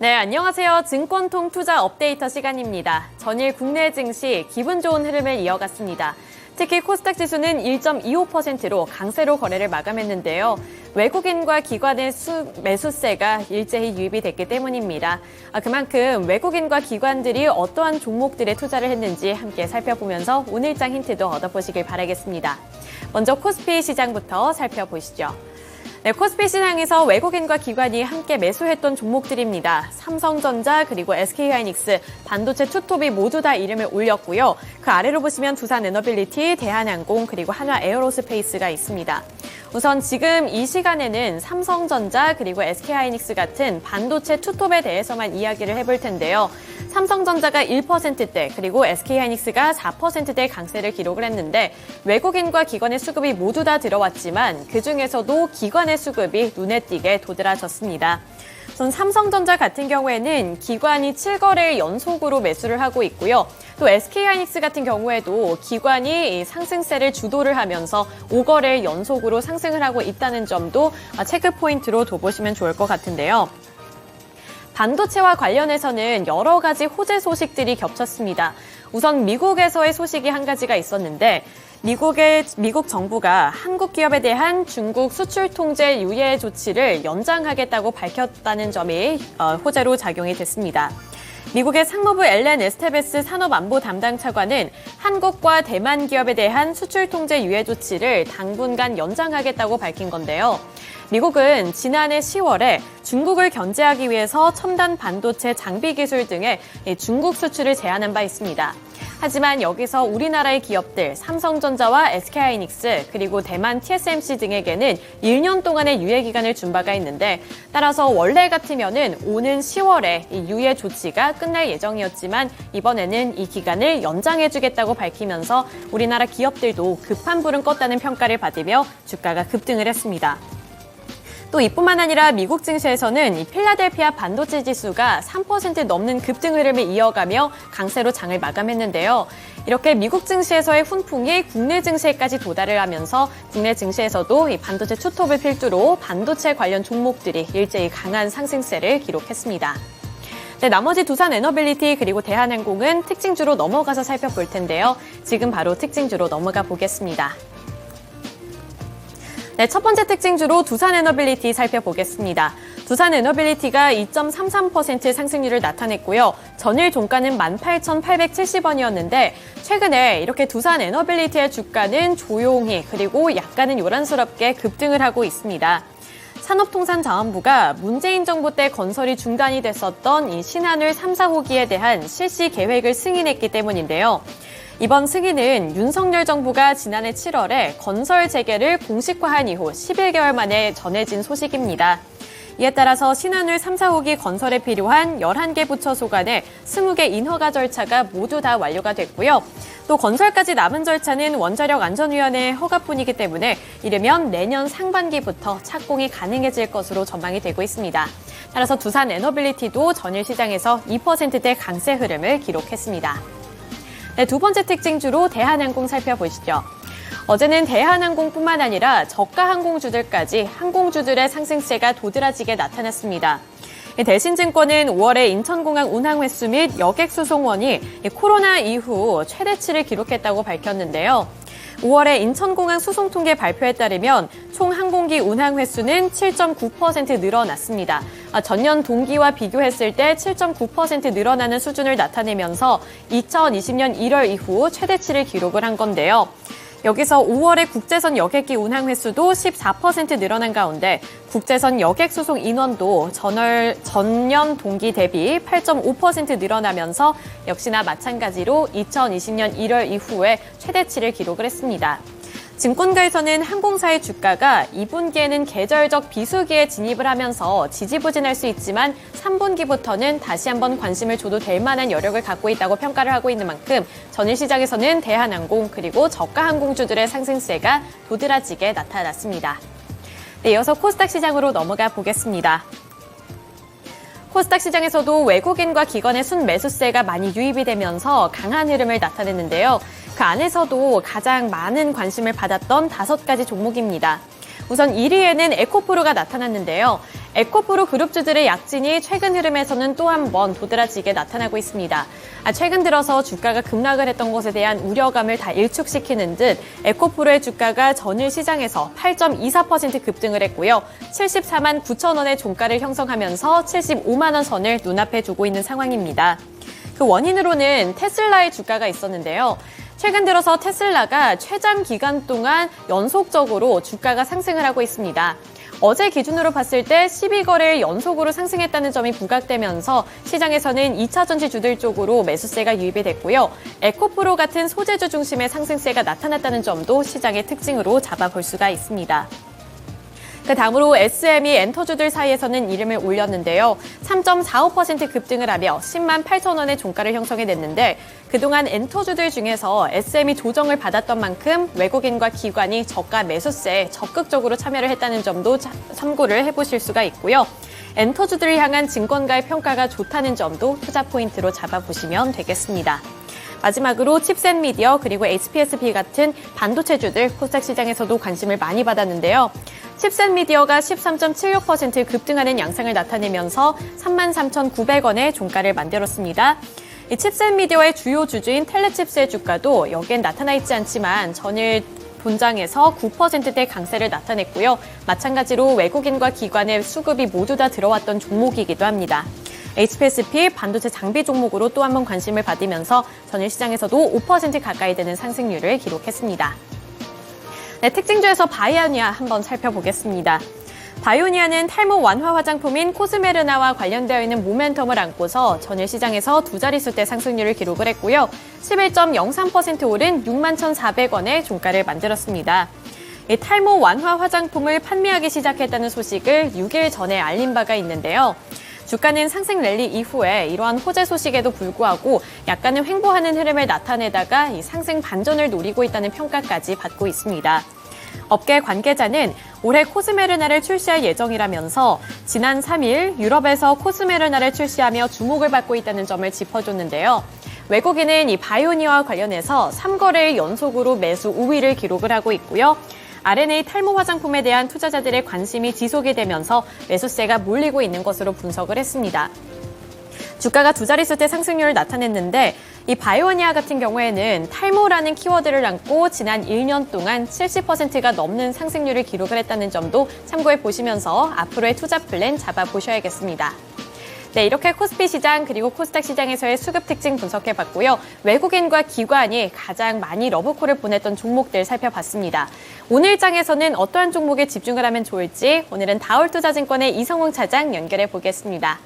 네, 안녕하세요. 증권통 투자 업데이터 시간입니다. 전일 국내 증시 기분 좋은 흐름을 이어갔습니다. 특히 코스닥 지수는 1.25%로 강세로 거래를 마감했는데요. 외국인과 기관의 매수세가 일제히 유입이 됐기 때문입니다. 그만큼 외국인과 기관들이 어떠한 종목들에 투자를 했는지 함께 살펴보면서 오늘장 힌트도 얻어보시길 바라겠습니다. 먼저 코스피 시장부터 살펴보시죠. 네, 코스피 시장에서 외국인과 기관이 함께 매수했던 종목들입니다. 삼성전자 그리고 SK하이닉스, 반도체 투톱이 모두 다 이름을 올렸고요. 그 아래로 보시면 두산에너빌리티, 대한항공 그리고 한화에어로스페이스가 있습니다. 우선 지금 이 시간에는 삼성전자 그리고 SK하이닉스 같은 반도체 투톱에 대해서만 이야기를 해볼 텐데요. 삼성전자가 1%대 그리고 SK하이닉스가 4%대 강세를 기록을 했는데 외국인과 기관의 수급이 모두 다 들어왔지만 그중에서도 기관의 수급이 눈에 띄게 도드라졌습니다. 우선 삼성전자 같은 경우에는 기관이 7거래일 연속으로 매수를 하고 있고요. 또 SK하이닉스 같은 경우에도 기관이 상승세를 주도를 하면서 5거래일 연속으로 상승을 하고 있다는 점도 체크 포인트로 둬보시면 좋을 것 같은데요. 반도체와 관련해서는 여러 가지 호재 소식들이 겹쳤습니다. 우선 미국에서의 소식이 한 가지가 있었는데 미국 정부가 한국 기업에 대한 중국 수출 통제 유예 조치를 연장하겠다고 밝혔다는 점이 호재로 작용이 됐습니다. 미국의 상무부 엘렌 에스테베스 산업안보 담당 차관은 한국과 대만 기업에 대한 수출 통제 유예 조치를 당분간 연장하겠다고 밝힌 건데요. 미국은 지난해 10월에 중국을 견제하기 위해서 첨단 반도체 장비 기술 등의 중국 수출을 제한한 바 있습니다. 하지만 여기서 우리나라의 기업들 삼성전자와 SK하이닉스 그리고 대만 TSMC 등에게는 1년 동안의 유예 기간을 준 바가 있는데 따라서 원래 같으면은 오는 10월에 이 유예 조치가 끝날 예정이었지만 이번에는 이 기간을 연장해주겠다고 밝히면서 우리나라 기업들도 급한 불은 껐다는 평가를 받으며 주가가 급등을 했습니다. 또 이뿐만 아니라 미국 증시에서는 이 필라델피아 반도체 지수가 3% 넘는 급등 흐름을 이어가며 강세로 장을 마감했는데요. 이렇게 미국 증시에서의 훈풍이 국내 증시에까지 도달을 하면서 국내 증시에서도 이 반도체 투톱을 필두로 반도체 관련 종목들이 일제히 강한 상승세를 기록했습니다. 네, 나머지 두산에너빌리티 그리고 대한항공은 특징주로 넘어가서 살펴볼 텐데요. 지금 바로 특징주로 넘어가 보겠습니다. 네, 첫 번째 특징주로 두산에너빌리티 살펴보겠습니다. 두산에너빌리티가 2.33% 상승률을 나타냈고요. 전일 종가는 18,870원이었는데 최근에 이렇게 두산에너빌리티의 주가는 조용히 그리고 약간은 요란스럽게 급등을 하고 있습니다. 산업통상자원부가 문재인 정부 때 건설이 중단이 됐었던 이 신한울 3, 4호기에 대한 실시 계획을 승인했기 때문인데요. 이번 승인은 윤석열 정부가 지난해 7월에 건설 재개를 공식화한 이후 11개월 만에 전해진 소식입니다. 이에 따라서 신한울 3, 4호기 건설에 필요한 11개 부처 소관의 20개 인허가 절차가 모두 다 완료가 됐고요. 또 건설까지 남은 절차는 원자력안전위원회 허가뿐이기 때문에 이르면 내년 상반기부터 착공이 가능해질 것으로 전망이 되고 있습니다. 따라서 두산에너빌리티도 전일 시장에서 2%대 강세 흐름을 기록했습니다. 네, 두 번째 특징주로 대한항공 살펴보시죠. 어제는 대한항공뿐만 아니라 저가 항공주들까지 항공주들의 상승세가 도드라지게 나타났습니다. 대신증권은 5월에 인천공항 운항 횟수 및 여객 수송원이 코로나 이후 최대치를 기록했다고 밝혔는데요. 5월에 인천공항 수송통계 발표에 따르면 총 항공기 운항 횟수는 7.9% 늘어났습니다. 전년 동기와 비교했을 때 7.9% 늘어나는 수준을 나타내면서 2020년 1월 이후 최대치를 기록을 한 건데요. 여기서 5월에 국제선 여객기 운항 횟수도 14% 늘어난 가운데 국제선 여객 수송 인원도 전년 동기 대비 8.5% 늘어나면서 역시나 마찬가지로 2020년 1월 이후에 최대치를 기록을 했습니다. 증권가에서는 항공사의 주가가 2분기에는 계절적 비수기에 진입을 하면서 지지부진할 수 있지만 3분기부터는 다시 한번 관심을 줘도 될 만한 여력을 갖고 있다고 평가를 하고 있는 만큼 전일 시장에서는 대한항공 그리고 저가 항공주들의 상승세가 도드라지게 나타났습니다. 네, 이어서 코스닥 시장으로 넘어가 보겠습니다. 코스닥 시장에서도 외국인과 기관의 순매수세가 많이 유입이 되면서 강한 흐름을 나타냈는데요. 그 안에서도 가장 많은 관심을 받았던 5가지 종목입니다. 우선 1위에는 에코프로가 나타났는데요. 에코프로 그룹주들의 약진이 최근 흐름에서는 또 한 번 도드라지게 나타나고 있습니다. 최근 들어서 주가가 급락을 했던 것에 대한 우려감을 다 일축시키는 듯 에코프로의 주가가 전일 시장에서 8.24% 급등을 했고요. 74만 9천 원의 종가를 형성하면서 75만 원 선을 눈앞에 두고 있는 상황입니다. 그 원인으로는 테슬라의 주가가 있었는데요. 최근 들어서 테슬라가 최장 기간 동안 연속적으로 주가가 상승을 하고 있습니다. 어제 기준으로 봤을 때 12거래일 연속으로 상승했다는 점이 부각되면서 시장에서는 2차 전지주들 쪽으로 매수세가 유입이 됐고요. 에코프로 같은 소재주 중심의 상승세가 나타났다는 점도 시장의 특징으로 잡아볼 수가 있습니다. 그 다음으로 SM이 엔터주들 사이에서는 이름을 올렸는데요. 3.45% 급등을 하며 10만 8천 원의 종가를 형성해냈는데 그동안 엔터주들 중에서 SM이 조정을 받았던 만큼 외국인과 기관이 저가 매수세에 적극적으로 참여를 했다는 점도 참고를 해보실 수가 있고요. 엔터주들을 향한 증권가의 평가가 좋다는 점도 투자 포인트로 잡아보시면 되겠습니다. 마지막으로 칩셋미디어 그리고 HPSP 같은 반도체주들 코스닥 시장에서도 관심을 많이 받았는데요. 칩셋미디어가 13.76% 급등하는 양상을 나타내면서 33,900원의 종가를 만들었습니다. 이 칩셋미디어의 주요 주주인 텔레칩스의 주가도 여기엔 나타나 있지 않지만 전일 본장에서 9%대 강세를 나타냈고요. 마찬가지로 외국인과 기관의 수급이 모두 다 들어왔던 종목이기도 합니다. HPSP 반도체 장비 종목으로 또 한 번 관심을 받으면서 전일 시장에서도 5% 가까이 되는 상승률을 기록했습니다. 네, 특징주에서 바이오니아 한번 살펴보겠습니다. 바이오니아는 탈모 완화 화장품인 코스메르나와 관련되어 있는 모멘텀을 안고서 전일 시장에서 두 자릿수대 상승률을 기록을 했고요. 11.03% 오른 61,400원의 종가를 만들었습니다. 이 탈모 완화 화장품을 판매하기 시작했다는 소식을 6일 전에 알린 바가 있는데요. 주가는 상승 랠리 이후에 이러한 호재 소식에도 불구하고 약간은 횡보하는 흐름을 나타내다가 이 상승 반전을 노리고 있다는 평가까지 받고 있습니다. 업계 관계자는 올해 코스메르나를 출시할 예정이라면서 지난 3일 유럽에서 코스메르나를 출시하며 주목을 받고 있다는 점을 짚어줬는데요. 외국인은 이 바이오니아와 관련해서 3거래일 연속으로 매수 우위를 기록을 하고 있고요. R&A 탈모 화장품에 대한 투자자들의 관심이 지속이 되면서 매수세가 몰리고 있는 것으로 분석을 했습니다. 주가가 두 자릿수대 상승률을 나타냈는데 이 바이오니아 같은 경우에는 탈모라는 키워드를 안고 지난 1년 동안 70%가 넘는 상승률을 기록을 했다는 점도 참고해 보시면서 앞으로의 투자 플랜 잡아보셔야겠습니다. 네, 이렇게 코스피 시장 그리고 코스닥 시장에서의 수급 특징 분석해봤고요. 외국인과 기관이 가장 많이 러브콜을 보냈던 종목들 살펴봤습니다. 오늘 장에서는 어떠한 종목에 집중을 하면 좋을지 오늘은 다올투자증권의 이성웅 차장 연결해 보겠습니다.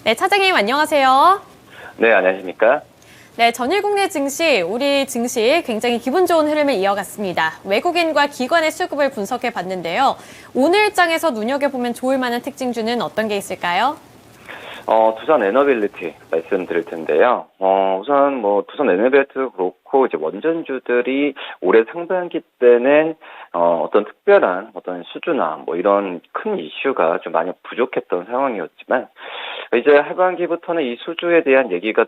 네, 차장님 안녕하세요. 네, 안녕하십니까? 네, 전일 국내 증시, 우리 증시 굉장히 기분 좋은 흐름을 이어갔습니다. 외국인과 기관의 수급을 분석해 봤는데요. 오늘 장에서 눈여겨보면 좋을 만한 특징주는 어떤 게 있을까요? 투선 에너빌리티 말씀드릴 텐데요. 우선 투선 에너빌리티도 그렇고, 이제 원전주들이 올해 상반기 때는, 어떤 특별한 어떤 수주나 이런 큰 이슈가 좀 많이 부족했던 상황이었지만, 이제 하반기부터는 이 수주에 대한 얘기가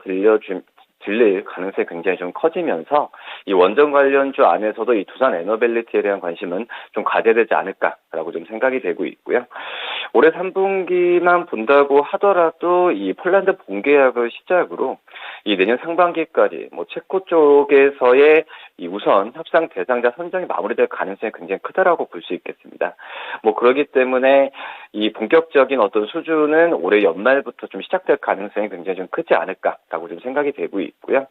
들릴 가능성이 굉장히 좀 커지면서 이 원전 관련주 안에서도 이 두산 에너빌리티에 대한 관심은 좀 가져되지 않을까라고 좀 생각이 되고 있고요. 올해 3분기만 본다고 하더라도 이 폴란드 본계약을 시작으로 이 내년 상반기까지 체코 쪽에서의 이 우선 협상 대상자 선정이 마무리될 가능성이 굉장히 크다라고 볼 수 있겠습니다. 그렇기 때문에 이 본격적인 어떤 수주는 올해 연말부터 좀 시작될 가능성이 굉장히 좀 크지 않을까라고 좀 생각이 되고 있고요.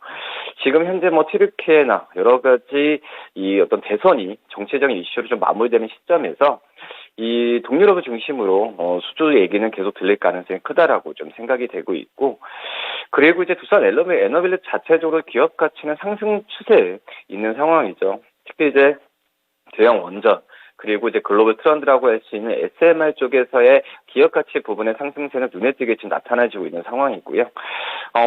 지금 현재 튀르키예나 여러 가지 이 어떤 대선이 정치적인 이슈로 좀 마무리되는 시점에서 이 동유럽을 중심으로 수주 얘기는 계속 들릴 가능성이 크다라고 좀 생각이 되고 있고, 그리고 이제 두산 에너빌리티 자체적으로 기업 가치는 상승 추세에 있는 상황이죠. 특히 이제 대형 원전 그리고 이제 글로벌 트렌드라고 할 수 있는 SMR 쪽에서의 기업 가치 부분의 상승세는 눈에 띄게 지금 나타나지고 있는 상황이고요.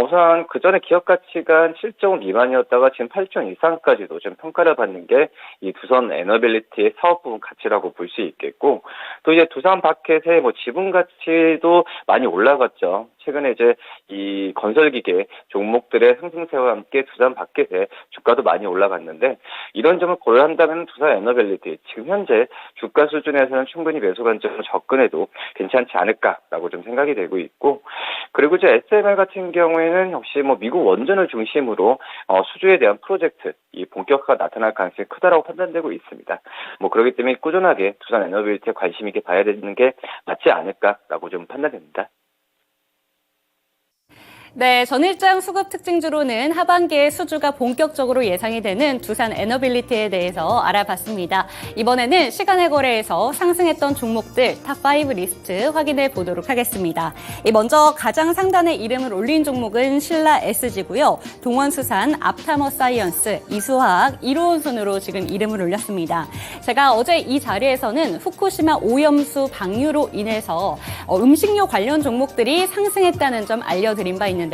우선 그 전에 기업 가치가 7조 미만이었다가 지금 8조 이상까지도 좀 평가를 받는 게 이 두산 에너빌리티의 사업 부분 가치라고 볼 수 있겠고, 또 이제 두산 바켓의 지분 가치도 많이 올라갔죠. 최근에 이제 이 건설기계 종목들의 상승세와 함께 두산 바켓의 주가도 많이 올라갔는데, 이런 점을 고려한다면 두산 에너빌리티 지금 현재 주가 수준에서는 충분히 매수 관점으로 접근해도 괜찮지 않을까라고 좀 생각이 되고 있고, 그리고 이제 SMR 같은 경우에는 역시 뭐 미국 원전을 중심으로 수주에 대한 프로젝트 이 본격화가 나타날 가능성이 크다라고 판단되고 있습니다. 뭐 그렇기 때문에 꾸준하게 두산 에너빌리티에 관심 있게 봐야 되는 게 맞지 않을까라고 좀 판단됩니다. 네, 전일장 수급 특징주로는 하반기에 수주가 본격적으로 예상이 되는 두산 에너빌리티에 대해서 알아봤습니다. 이번에는 시간의 거래에서 상승했던 종목들 탑5 리스트 확인해 보도록 하겠습니다. 먼저 가장 상단에 이름을 올린 종목은 신라 SG고요. 동원수산, 앞타머사이언스, 이수화학, 이로운 순으로 지금 이름을 올렸습니다. 제가 어제 이 자리에서는 후쿠시마 오염수 방류로 인해서 음식료 관련 종목들이 상승했다는 점 알려드린 바 있는데요.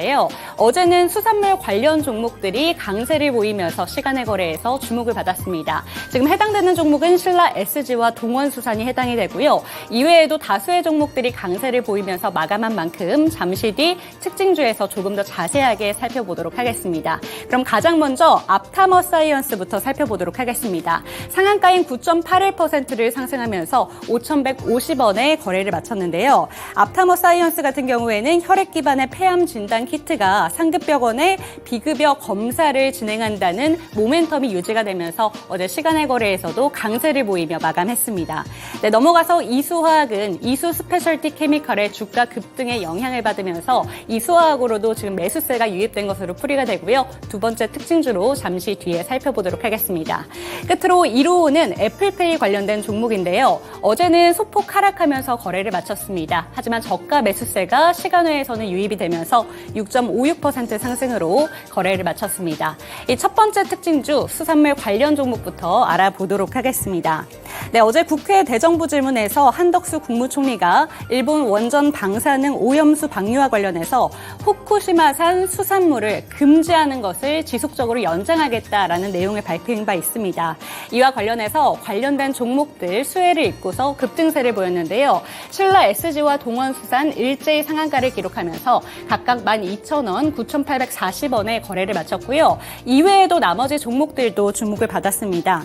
어제는 수산물 관련 종목들이 강세를 보이면서 시간의 거래에서 주목을 받았습니다. 지금 해당되는 종목은 신라 SG와 동원수산이 해당이 되고요. 이외에도 다수의 종목들이 강세를 보이면서 마감한 만큼 잠시 뒤 특징주에서 조금 더 자세하게 살펴보도록 하겠습니다. 그럼 가장 먼저 앞타머사이언스부터 살펴보도록 하겠습니다. 상한가인 9.81%를 상승하면서 5,150원에 거래를 마쳤는데요. 앞타머사이언스 같은 경우에는 혈액 기반의 폐암 진단 키트가 상급병원에 비급여 검사를 진행한다는 모멘텀이 유지가 되면서 어제 시간의 거래에서도 강세를 보이며 마감했습니다. 네, 넘어가서 이수화학은 이수 스페셜티 케미컬의 주가 급등에 영향을 받으면서 이수화학으로도 지금 매수세가 유입된 것으로 풀이가 되고요. 두 번째 특징주로 잠시 뒤에 살펴보도록 하겠습니다. 끝으로 이로우는 애플페이 관련된 종목인데요. 어제는 소폭 하락하면서 거래를 마쳤습니다. 하지만 저가 매수세가 시간외에서는 유입이 되면서 6.56% 상승으로 거래를 마쳤습니다. 이 첫 번째 특징주 수산물 관련 종목부터 알아보도록 하겠습니다. 네, 어제 국회 대정부 질문에서 한덕수 국무총리가 일본 원전 방사능 오염수 방류와 관련해서 후쿠시마산 수산물을 금지하는 것을 지속적으로 연장하겠다라는 내용을 발표한 바 있습니다. 이와 관련해서 관련된 종목들 수혜를 잇고서 급등세를 보였는데요. 신라 SG와 동원수산 일제히 상한가를 기록하면서 각각 12,000원, 9,840원에 거래를 마쳤고요. 이외에도 나머지 종목들도 주목을 받았습니다.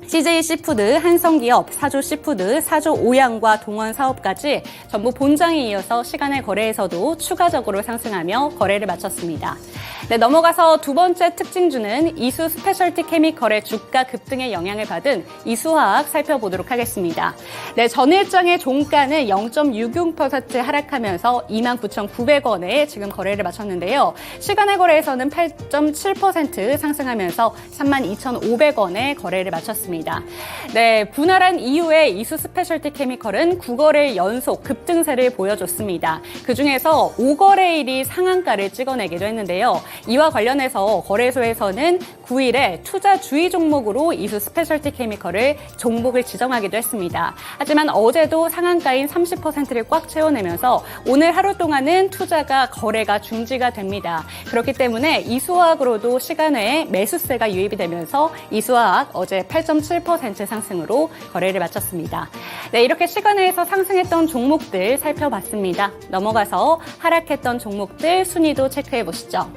CJ 시푸드, 한성기업, 사조 시푸드, 사조 오양과 동원 사업까지 전부 본장에 이어서 시간의 거래에서도 추가적으로 상승하며 거래를 마쳤습니다. 네, 넘어가서 두 번째 특징주는 이수 스페셜티 케미컬의 주가 급등에 영향을 받은 이수화학 살펴보도록 하겠습니다. 네, 전일장의 종가는 0.66% 하락하면서 29,900원에 지금 거래를 마쳤는데요. 시간의 거래에서는 8.7% 상승하면서 32,500원에 거래를 마쳤습니다. 네, 분할한 이후에 이수 스페셜티 케미컬은 9거래일 연속 급등세를 보여줬습니다. 그중에서 5거래일이 상한가를 찍어내기도 했는데요. 이와 관련해서 거래소에서는 9일에 투자 주의 종목으로 이수 스페셜티 케미컬을 종목을 지정하기도 했습니다. 하지만 어제도 상한가인 30%를 꽉 채워내면서 오늘 하루 동안은 투자가 거래가 중지가 됩니다. 그렇기 때문에 이수화학으로도 시간외에 매수세가 유입이 되면서 이수화학 어제 8.7% 상승으로 거래를 마쳤습니다. 네, 이렇게 시간외에서 상승했던 종목들 살펴봤습니다. 넘어가서 하락했던 종목들 순위도 체크해 보시죠.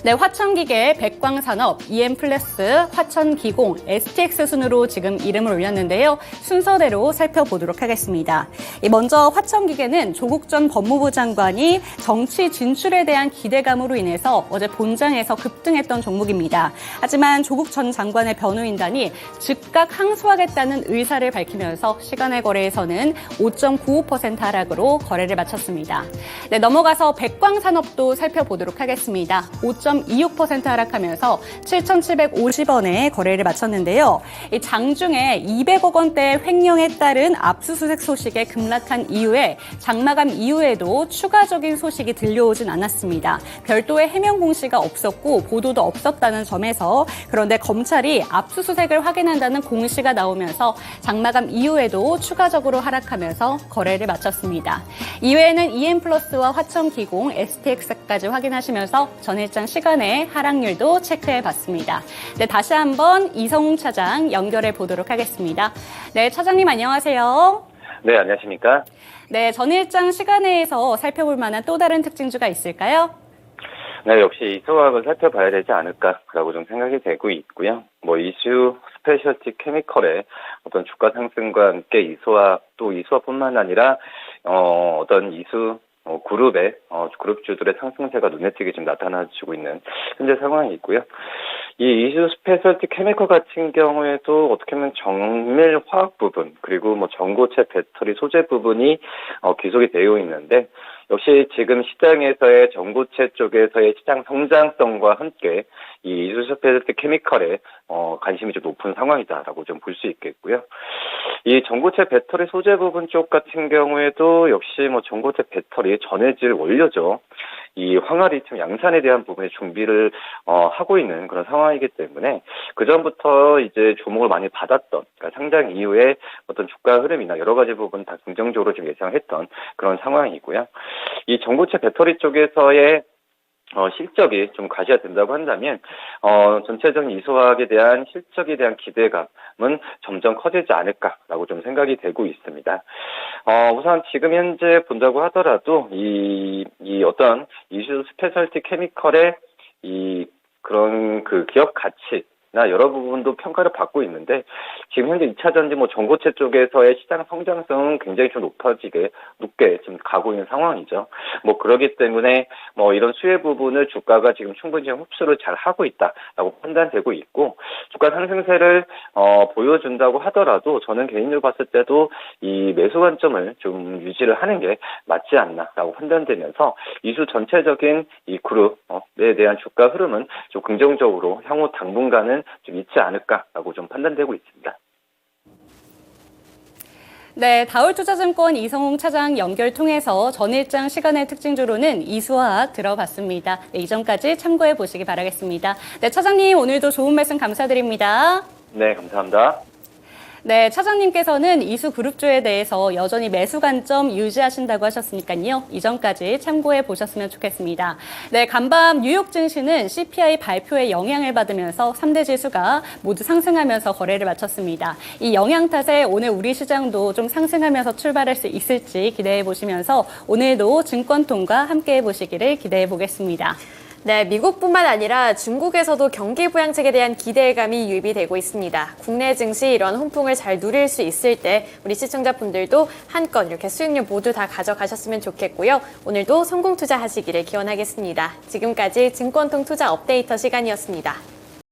네, 화천기계, 백광산업, EM플러스, 화천기공, STX 순으로 지금 이름을 올렸는데요. 순서대로 살펴보도록 하겠습니다. 먼저 화천기계는 조국 전 법무부 장관이 정치 진출에 대한 기대감으로 인해서 어제 본장에서 급등했던 종목입니다. 하지만 조국 전 장관의 변호인단이 즉각 항소하겠다는 의사를 밝히면서 시간의 거래에서는 5.95% 하락으로 거래를 마쳤습니다. 네, 넘어가서 백광산업도 살펴보도록 하겠습니다. 5.26% 하락하면서 7,750원에 거래를 마쳤는데요. 장중에 200억 원대 횡령에 따른 압수수색 소식에 급락한 이후에 장마감 이후에도 추가적인 소식이 들려오진 않았습니다. 별도의 해명 공시가 없었고 보도도 없었다는 점에서 그런데 검찰이 압수수색을 확인한다는 공시가 나오면서 장마감 이후에도 추가적으로 하락하면서 거래를 마쳤습니다. 이외에는 EM플러스와 화천기공, STX까지 확인하시면서 전일장 시간에 하락률도 체크해봤습니다. 네, 다시 한번 이성웅 차장 연결해 보도록 하겠습니다. 네, 차장님 안녕하세요. 네, 안녕하십니까? 네, 전일장 시간에서 살펴볼 만한 또 다른 특징주가 있을까요? 네, 역시 이수화학을 살펴봐야 되지 않을까라고 좀 생각이 되고 있고요. 뭐 이슈 스페셜티 케미컬의 어떤 주가 상승과 함께 이수화 또 이수화뿐만 아니라 어떤 이수 그룹의 그룹주들의 상승세가 눈에 띄게 지금 나타나지고 있는 현재 상황이 있고요. 이 이슈 스페셜티 케미컬 같은 경우에도 어떻게 보면 정밀 화학 부분 그리고 뭐 전고체 배터리 소재 부분이 귀속이 되어 있는데 역시 지금 시장에서의 전고체 쪽에서의 시장 성장성과 함께 이 이슈 스페셜티 케미컬에 관심이 좀 높은 상황이다라고 좀 볼 수 있겠고요. 이 전고체 배터리 소재 부분 쪽 같은 경우에도 역시 뭐 전고체 배터리 전해질 원료죠. 이 황화리튬 양산에 대한 부분에 준비를 하고 있는 그런 상황이기 때문에 그 전부터 이제 주목을 많이 받았던 그러니까 상장 이후에 어떤 주가 흐름이나 여러 가지 부분 다 긍정적으로 좀 예상했던 그런 상황이고요. 이 전고체 배터리 쪽에서의 실적이 좀 과시화된다고 한다면 전체적인 이수화학에 대한 실적에 대한 기대감은 점점 커지지 않을까라고 좀 생각이 되고 있습니다. 우선 지금 현재 본다고 하더라도 이 어떤 이슈 스페셜티 케미컬의 그런 그 기업 가치나 여러 부분도 평가를 받고 있는데 지금 현재 2차 전지 뭐 전고체 쪽에서의 시장 성장성은 굉장히 좀 높게 지금 가고 있는 상황이죠. 뭐 그렇기 때문에 뭐 이런 수혜 부분을 주가가 지금 충분히 흡수를 잘 하고 있다라고 판단되고 있고 주가 상승세를 보여준다고 하더라도 저는 개인적으로 봤을 때도 이 매수 관점을 좀 유지를 하는 게 맞지 않나라고 판단되면서 이수 전체적인 이 그룹에 대한 주가 흐름은 좀 긍정적으로 향후 당분간은 좀 있지 않을까라고 좀 판단되고 있습니다. 네, 다울투자증권 이성홍 차장 연결 통해서 전일장 시간의 특징주로는 이수화학 들어봤습니다. 네, 이전까지 참고해 보시기 바라겠습니다. 네, 차장님 오늘도 좋은 말씀 감사드립니다. 네, 감사합니다. 네, 차장님께서는 이수 그룹주에 대해서 여전히 매수 관점 유지하신다고 하셨으니까요. 이전까지 참고해 보셨으면 좋겠습니다. 네, 간밤 뉴욕 증시는 CPI 발표에 영향을 받으면서 3대 지수가 모두 상승하면서 거래를 마쳤습니다. 이 영향 탓에 오늘 우리 시장도 좀 상승하면서 출발할 수 있을지 기대해 보시면서 오늘도 증권통과 함께해 보시기를 기대해 보겠습니다. 네, 미국뿐만 아니라 중국에서도 경기 부양책에 대한 기대감이 유입이 되고 있습니다. 국내 증시 이런 훈풍을 잘 누릴 수 있을 때 우리 시청자분들도 한건 이렇게 수익률 모두 다 가져가셨으면 좋겠고요. 오늘도 성공 투자하시기를 기원하겠습니다. 지금까지 증권통 투자 업데이터 시간이었습니다.